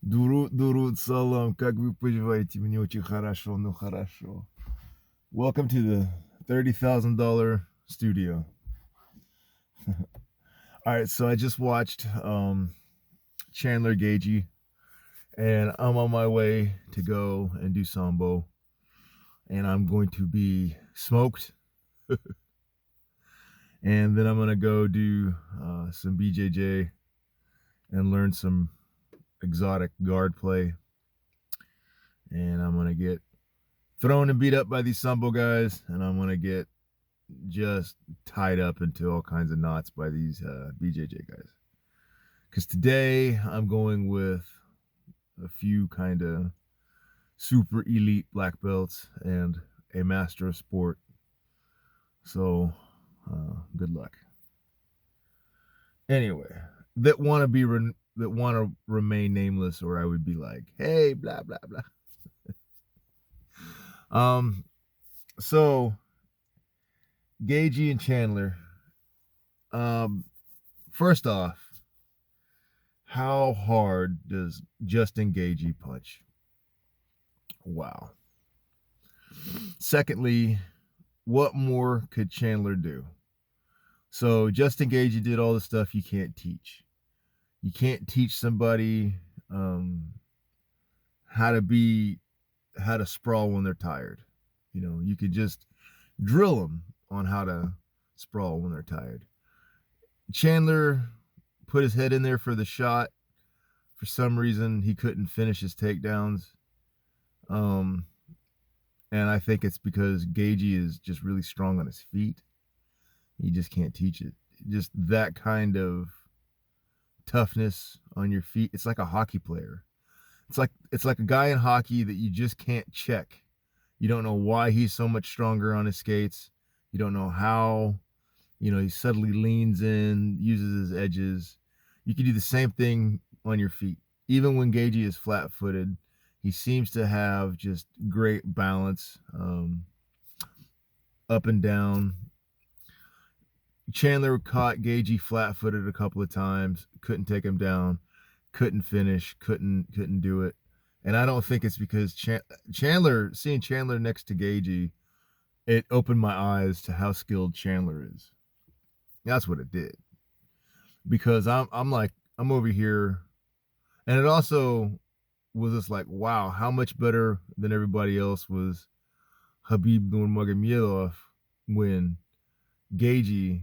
Durut salam, как вы поживаете? Мне очень хорошо, ну хорошо. Welcome to the $30,000 studio. All right, so I just watched Chandler Geathje, and I'm on my way to go and do sambo, and I'm going to be smoked, and then I'm gonna go do some BJJ and learn some exotic guard play, and I'm gonna get thrown and beat up by these sambo guys, and I'm gonna get just tied up into all kinds of knots by these BJJ guys. Because today I'm going with a few kind of super elite black belts and a master of sport. So good luck. Anyway, that want to remain nameless, or I would be like, hey, blah blah blah. Um, so Geathje and Chandler. Um, First off, how hard does Justin Geathje punch? Wow. Secondly, what more could Chandler do? So Justin Geathje did all the stuff you can't teach. You can't teach somebody um, how to sprawl when they're tired. You could just drill them on how to sprawl when they're tired. Chandler put his head in there for the shot. For some reason, he couldn't finish his takedowns. Um, and I think it's because Geathje is just really strong on his feet. You just can't teach it. Just that kind of toughness on your feet. It's like a hockey player. It's like a guy in hockey that you just can't check. You don't know why he's so much stronger on his skates. You don't know how, he suddenly leans in, uses his edges. You can do the same thing on your feet. Even when Geathje is flat-footed, he seems to have just great balance, up and down. Chandler caught Geathje flat-footed a couple of times, couldn't take him down, couldn't finish, couldn't do it. And I don't think it's because seeing Chandler next to Geathje, it opened my eyes to how skilled Chandler is. That's what it did. Because I'm over here, and it also was just like, wow, how much better than everybody else was Khabib Nurmagomedov when Geathje,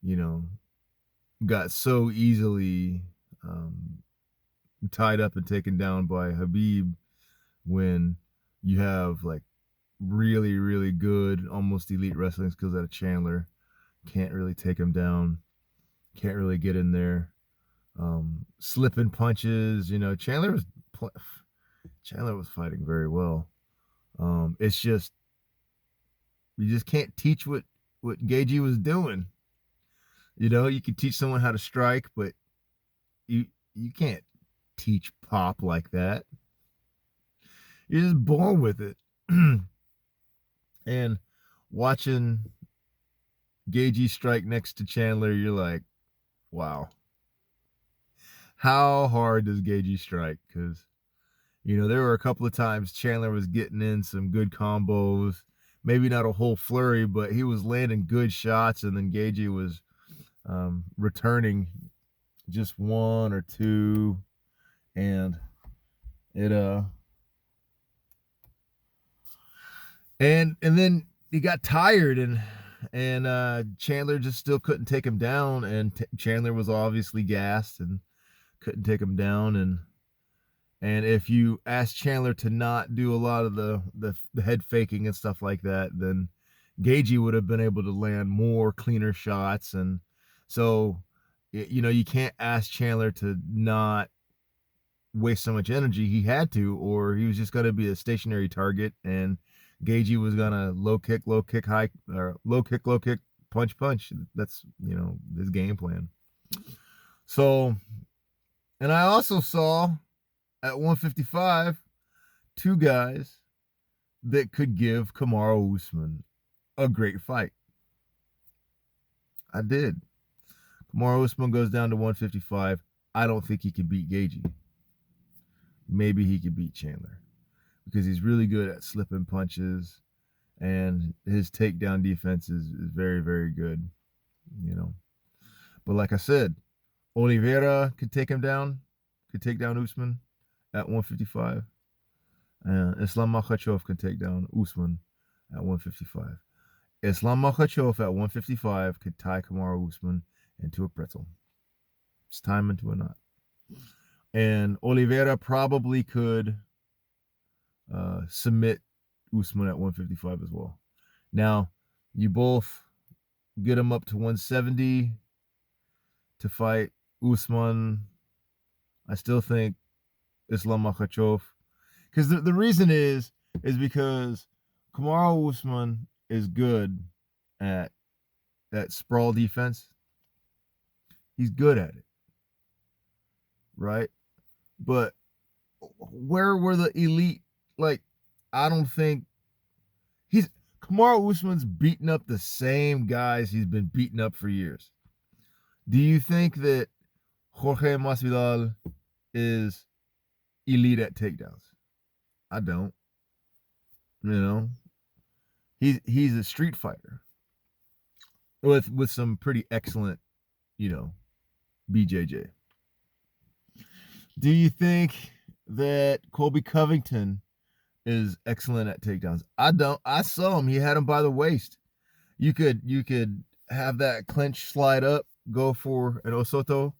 you know, got so easily tied up and taken down by Khabib, when you have like really, really good, almost elite wrestling skills out of Chandler. Can't really take him down. Can't really get in there. Slipping punches. Chandler was fighting very well. It's just you just can't teach what Geathje was doing. You can teach someone how to strike, but you you can't teach pop like that. You're just born with it. And watching Geathje strike next to Chandler, you're like, wow, how hard does Geathje strike? Because there were a couple of times Chandler was getting in some good combos, maybe not a whole flurry, but he was landing good shots, and then Geathje was returning just one or two, and it and then he got tired, and Chandler just still couldn't take him down, and Chandler was obviously gassed and couldn't take him down, and if you ask Chandler to not do a lot of the head faking and stuff like that, then Geathje would have been able to land more cleaner shots. And so you can't ask Chandler to not waste so much energy. He had to, or he was just going to be a stationary target, and Geathje was going to low kick, high, or low kick, punch. That's his game plan. So, and I also saw at 155 two guys that could give Kamaru Usman a great fight. I did. Kamaru Usman goes down to 155. I don't think he can beat Geathje. maybe he could beat Chandler because he's really good at slipping punches, and his takedown defense is very, very good, you know. But like I said, Oliveira could take him down, could take down Usman at 155. And Islam Makhachev can take down Usman at 155. Islam Makhachev at 155 could tie Kamaru Usman into a pretzel. It's time into a knot. And Oliveira probably could submit Usman at 155 as well. Now, you both get him up to 170 to fight Usman. I still think Islam Makhachev, because the reason is because Kamaru Usman is good at that sprawl defense. He's good at it, right? But where were the elite? Like, I don't think Kamaru Usman's beating up the same guys he's been beating up for years. Do you think that Jorge Masvidal is elite at takedowns? I don't. You know, he's a street fighter with some pretty excellent, you know, BJJ. Do you think that Colby Covington is excellent at takedowns? I don't. I saw him. He had him by the waist. You could have that clinch slide up, go for an Osoto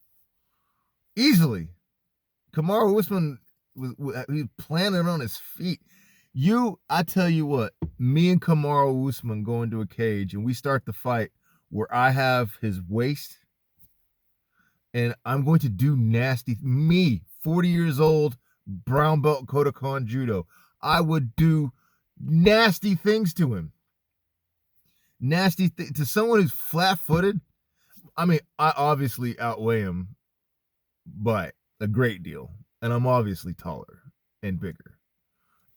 easily. Kamaru Usman he planted on his feet. I tell you what, me and Kamaru Usman go into a cage and we start the fight where I have his waist and I'm going to do nasty. Me, 40 years old, brown belt Kodokan Judo. I would do nasty things to him. To someone who's flat-footed. I mean, I obviously outweigh him by a great deal. And I'm obviously taller and bigger.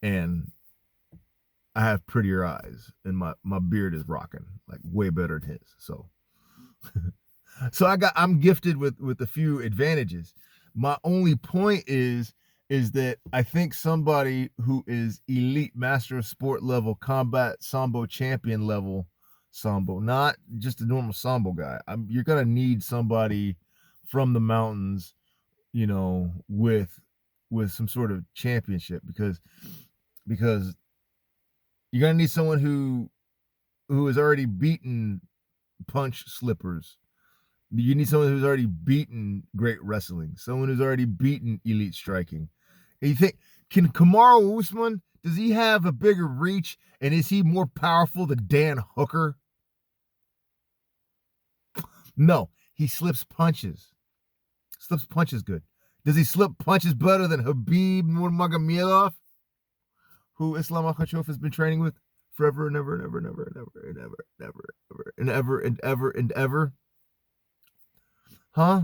And I have prettier eyes. And my beard is rocking, like way better than his. So I'm gifted with a few advantages. My only point is that I think somebody who is elite master of sport level, combat sambo champion level sambo, not just a normal sambo guy. You're gonna need somebody from the mountains, you know, with some sort of championship because you're gonna need someone who has already beaten punch slippers. You need someone who's already beaten great wrestling, someone who's already beaten elite striking. And you think, can Kamaru Usman, does he have a bigger reach and is he more powerful than Dan Hooker? No, he slips punches. Slips punches good. Does he slip punches better than Khabib Nurmagomedov, who Islam Makhachev has been training with forever and ever and ever and ever and ever and ever and ever and ever and ever and ever? Huh?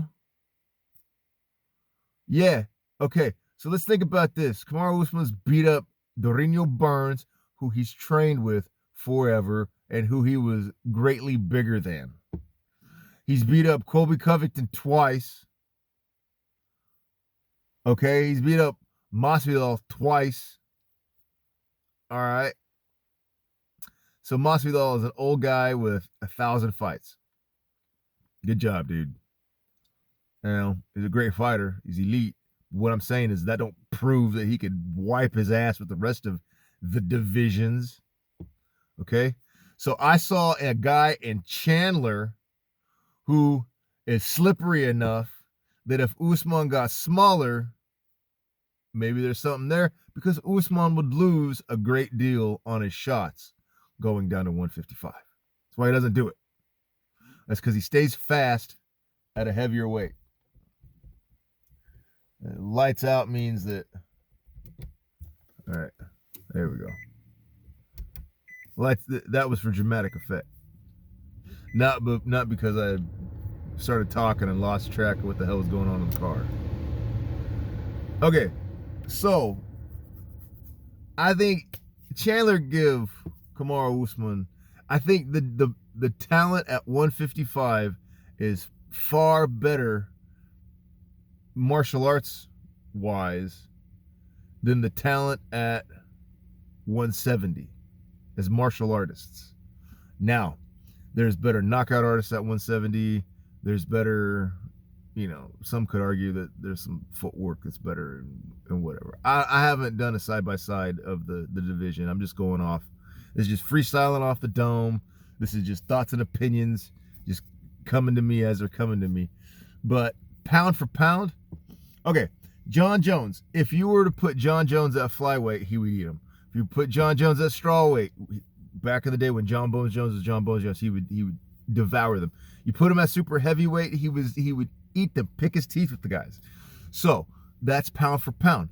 Yeah. Okay. So let's think about this. Kamaru Usman's beat up Dorino Burns, who he's trained with forever and who he was greatly bigger than. He's beat up Colby Covington twice. Okay. He's beat up Masvidal twice. All right. So Masvidal is an old guy with 1,000 fights. Good job, dude. You know, he's a great fighter. He's elite. What I'm saying is that don't prove that he could wipe his ass with the rest of the divisions. Okay? So I saw a guy in Chandler who is slippery enough that if Usman got smaller, maybe there's something there, because Usman would lose a great deal on his shots going down to 155. That's why he doesn't do it. That's because he stays fast at a heavier weight. Lights out means that. All right, there we go. That was for dramatic effect. Not because I started talking and lost track of what the hell was going on in the car. Okay, so I think Chandler give Kamaru Usman. I think the talent at 155 is far better martial arts wise than the talent at 170 as martial artists. Now, there's better knockout artists at 170. There's better, some could argue that there's some footwork that's better and whatever. I haven't done a side-by-side of the division. I'm just going off. This is just freestyling off the dome. This is just thoughts and opinions just coming to me as they're coming to me. But pound for pound, okay, John Jones. If you were to put John Jones at flyweight, he would eat him. If you put John Jones at strawweight, back in the day when John Bones Jones was John Bones Jones, he would devour them. You put him at super heavyweight, he would eat them, pick his teeth with the guys. So that's pound for pound.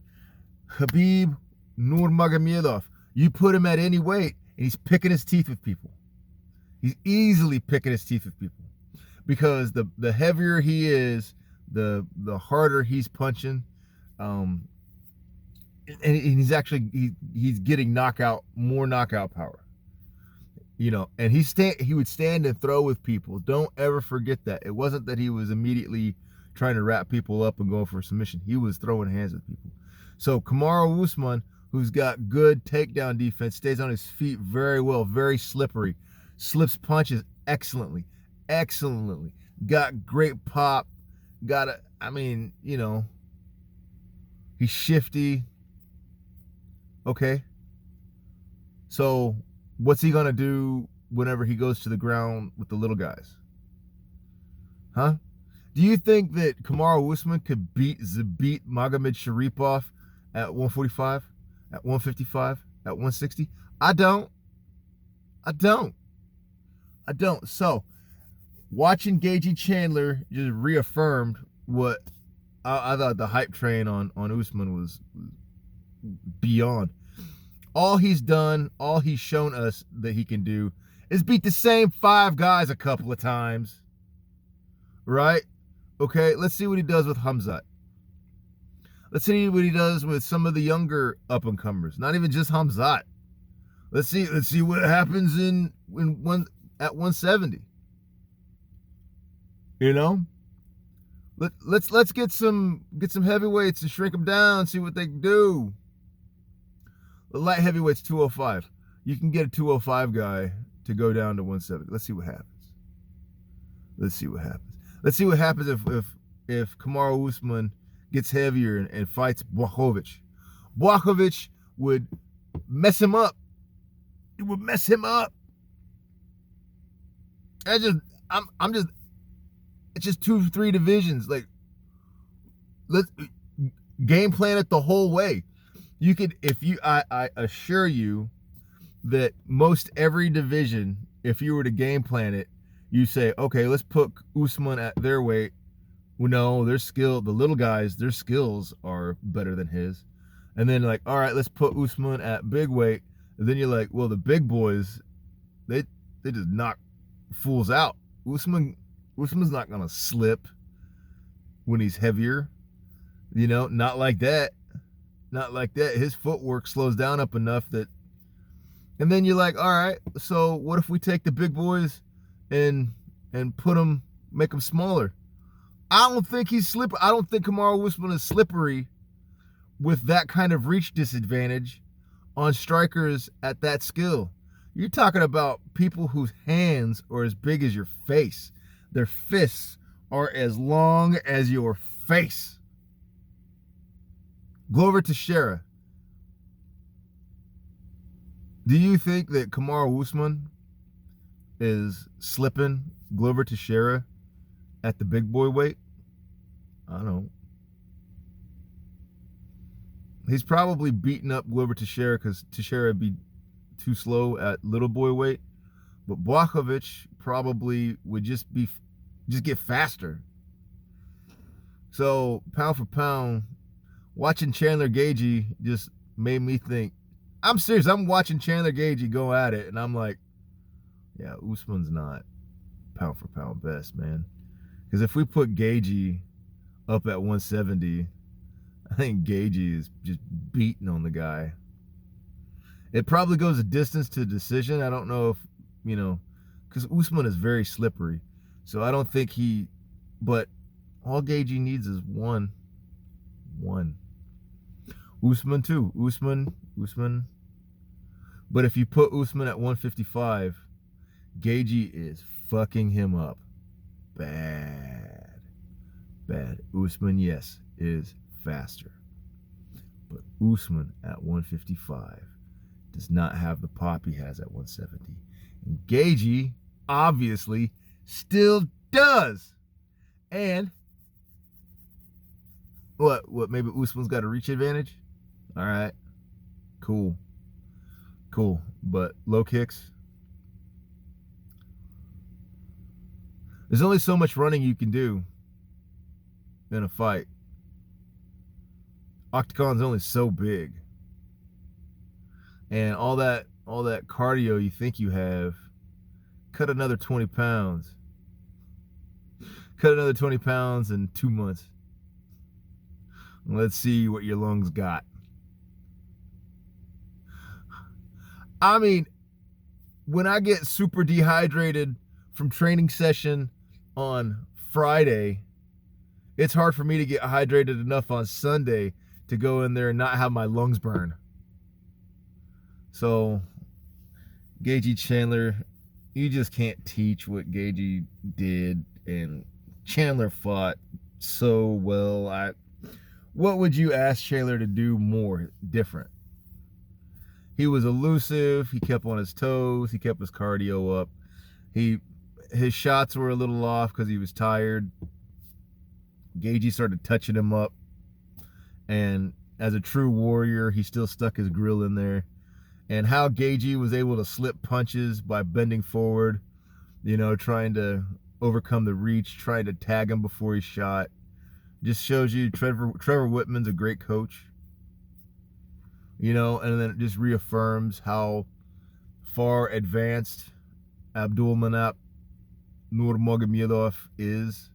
Khabib Nurmagomedov, you put him at any weight, and he's picking his teeth with people. He's easily picking his teeth with people because the heavier he is, the harder he's punching, and he's actually he's getting more knockout power. And he would stand and throw with people. Don't ever forget that. It wasn't that he was immediately trying to wrap people up and going for a submission. He was throwing hands with people. So Kamaru Usman, who's got good takedown defense, stays on his feet very well, very slippery, slips punches excellently, got great pop, he's shifty. Okay. So what's he gonna do whenever he goes to the ground with the little guys? Huh? Do you think that Kamaru Usman could beat Zabit Magomedsharipov at 145, at 155, at 160? I don't. So, watching Geathje Chandler just reaffirmed what I thought the hype train on Usman was beyond. All he's done, all he's shown us that he can do is beat the same 5 guys a couple of times. Right? Okay, let's see what he does with Hamzat. Let's see what he does with some of the younger up-and-comers. Not even just Hamzat. Let's see what happens at 170. Let's get some heavyweights and shrink them down, see what they can do. The light heavyweight's 205. You can get a 205 guy to go down to 170. Let's see what happens. Let's see what happens if Kamaru Usman gets heavier and fights Blachowicz. Blachowicz would mess him up. It would mess him up. It's just 2-3 divisions. Like, let's game plan it the whole way. You could, I assure you that most every division, if you were to game plan it, you say, okay, let's put Usman at their weight. Well, no, the little guys, their skills are better than his. And then all right, let's put Usman at big weight. And then you're like, well, the big boys, they just knock fools out. Usman's not gonna slip when he's heavier. Not like that. Not like that. His footwork slows down up enough that, and then you're like, all right, so what if we take the big boys and make them smaller? I don't think he's slippery. I don't think Kamaru Usman is slippery with that kind of reach disadvantage on strikers at that skill. You're talking about people whose hands are as big as your face. Their fists are as long as your face. Glover Teixeira. Do you think that Kamaru Usman is slipping Glover Teixeira at the big boy weight? I don't know. He's probably beating up Glover Teixeira because Teixeira would be too slow at little boy weight. But Blachowicz probably would just get faster. So pound for pound, watching Chandler Geathje just made me think. I'm serious. I'm watching Chandler Geathje go at it, and I'm like, yeah, Usman's not pound for pound best, man. Because if we put Geathje up at 170, I think Geathje is just beating on the guy. It probably goes a distance to decision. I don't know if, because Usman is very slippery. So I don't think but all Geathje needs is one. Usman too. Usman. But if you put Usman at 155, Geathje is fucking him up. Bad. Usman, yes, is faster. But Usman at 155 does not have the pop he has at 170. And Geathje, obviously, still does. And what maybe Usman's got a reach advantage? All right. Cool. But low kicks, there's only so much running you can do in a fight. Octagon's only so big. And all that cardio you think you have, cut another 20 pounds. Cut another 20 pounds in 2 months. Let's see what your lungs got. I mean, when I get super dehydrated from training session on Friday, it's hard for me to get hydrated enough on Sunday to go in there and not have my lungs burn. So, Geathje Chandler, you just can't teach what Geathje did, and Chandler fought so well. What would you ask Chandler to do more different? He was elusive. He kept on his toes. He kept his cardio up. His shots were a little off because he was tired. Geathje started touching him up, and as a true warrior, he still stuck his grill in there. And how Geathje was able to slip punches by bending forward, trying to overcome the reach, trying to tag him before he shot, just shows you Trevor Whitman's a great coach. And then it just reaffirms how far advanced Abdulmanap Nurmagomedov is.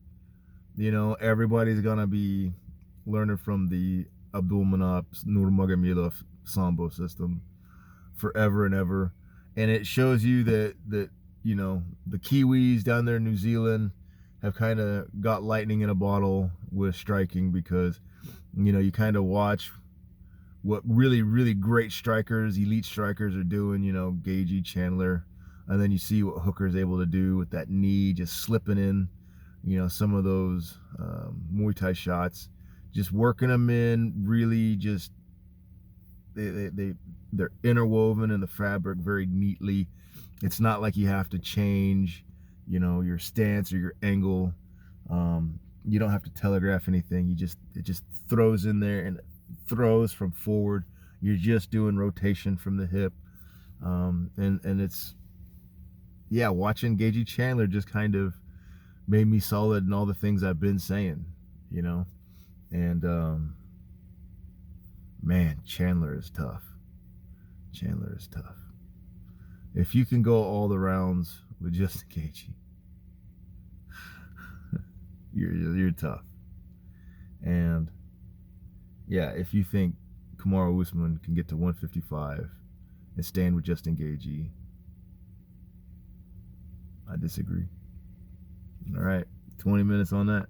Everybody's gonna be learning from the Abdulmanap Nurmagomedov Sambo system forever and ever. And it shows you that the Kiwis down there in New Zealand have kind of got lightning in a bottle with striking, because you kind of watch what really, really great strikers, elite strikers are doing, Geathje, Chandler, and then you see what Hooker's able to do with that knee, just slipping in, some of those Muay Thai shots, just working them in, really just, they're interwoven in the fabric very neatly. It's not like you have to change, your stance or your angle. You don't have to telegraph anything. It just throws in there and throws from forward. You're just doing rotation from the hip, and it's, watching Geathje Chandler just kind of made me solid in all the things I've been saying, and man, Chandler is tough. If you can go all the rounds with just Geathje, you're tough. And if you think Kamaru Usman can get to 155 and stand with Justin Geathje, I disagree. All right, 20 minutes on that.